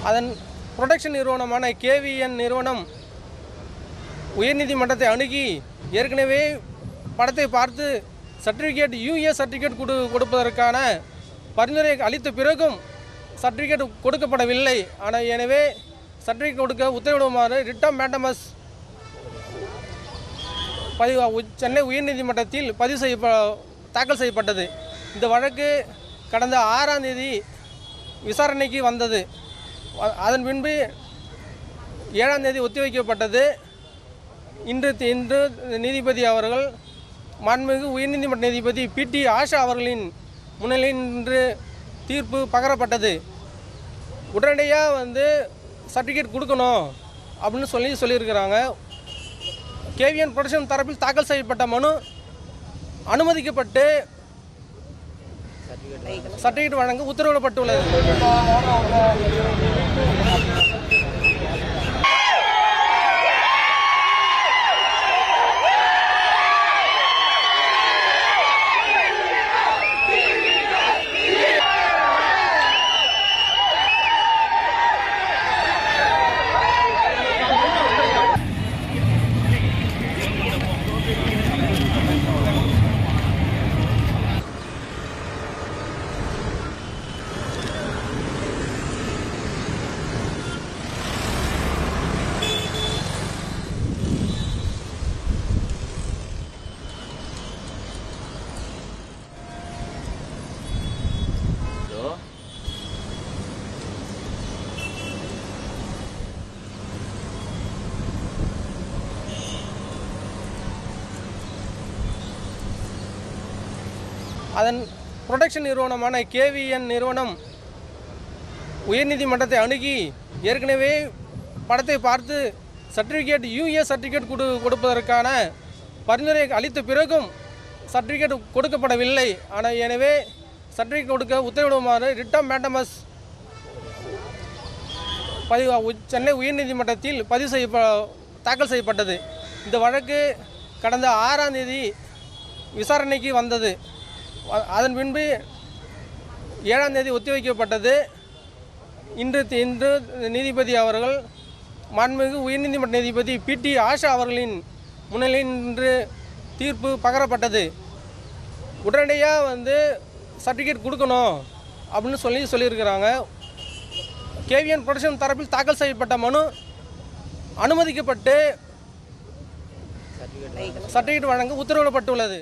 அதன் புரொடக்ஷன் நிறுவனமான கேவிஎன் நிறுவனம் உயர்நீதிமன்றத்தை அணுகி ஏற்கனவே படத்தை பார்த்து சர்டிஃபிகேட் யூஏ சர்டிஃபிகேட் கொடுப்பதற்கான பரிந்துரை அளித்த பிறகும் சர்டிஃபிகேட் கொடுக்கப்படவில்லை. ஆனால் எனவே சர்டிஃபிகேட் கொடுக்க உத்தரவிடுமாறு ரிட் ஆஃப் மேண்டமஸ் சென்னை உயர்நீதிமன்றத்தில் தாக்கல் செய்யப்பட்டது. இந்த வழக்கு கடந்த 6ஆம் தேதி விசாரணைக்கு வந்தது. அதன் பின்பு 7ஆம் தேதி ஒத்திவைக்கப்பட்டது. இன்று நீதிபதி அவர்கள் மாண்புமிகு உயர்நீதிமன்ற நீதிபதி PT ஆஷா அவர்களின் முன்னிலையில் இன்று தீர்ப்பு பகரப்பட்டது. உடனடியாக சர்டிஃபிகேட் கொடுக்கணும் அப்படின்னு சொல்லியிருக்கிறாங்க. கேவிஎன் புரொடக்ஷன் தரப்பில் தாக்கல் செய்யப்பட்ட மனு அனுமதிக்கப்பட்டு சர்டிஃபிகேட் வழங்க உத்தரவிடப்பட்டுள்ளது. அதன் புரொடக்ஷன் நிறுவனமான கேவிஎன் நிறுவனம் உயர்நீதிமன்றத்தை அணுகி ஏற்கனவே படத்தை பார்த்து சர்டிஃபிகேட் யூஏ சர்டிஃபிகேட் கொடுப்பதற்கான பரிந்துரை அளித்த பிறகும் சர்டிஃபிகேட் கொடுக்கப்படவில்லை. ஆனால் எனவே சர்டிஃபிகேட் கொடுக்க உத்தரவிடுமாறு ரிட் ஆஃப் மேண்டமஸ் சென்னை உயர்நீதிமன்றத்தில் தாக்கல் செய்யப்பட்டது. இந்த வழக்கு கடந்த 6ஆம் தேதி விசாரணைக்கு வந்தது. அதன் பின்பு 7ஆம் தேதி ஒத்திவைக்கப்பட்டது. இன்று நீதிபதி அவர்கள் மாண்புமிகு உயர்நீதிமன்ற நீதிபதி PT ஆஷா அவர்களின் முன்னிலையில் இன்று தீர்ப்பு பகரப்பட்டது. உடனடியாக சர்டிஃபிகேட் கொடுக்கணும் அப்படின்னு சொல்லியிருக்கிறாங்க. கேவிஎன் புரொடக்ஷன் தரப்பில் தாக்கல் செய்யப்பட்ட மனு அனுமதிக்கப்பட்டு சர்டிஃபிகேட் வழங்க உத்தரவிடப்பட்டுள்ளது.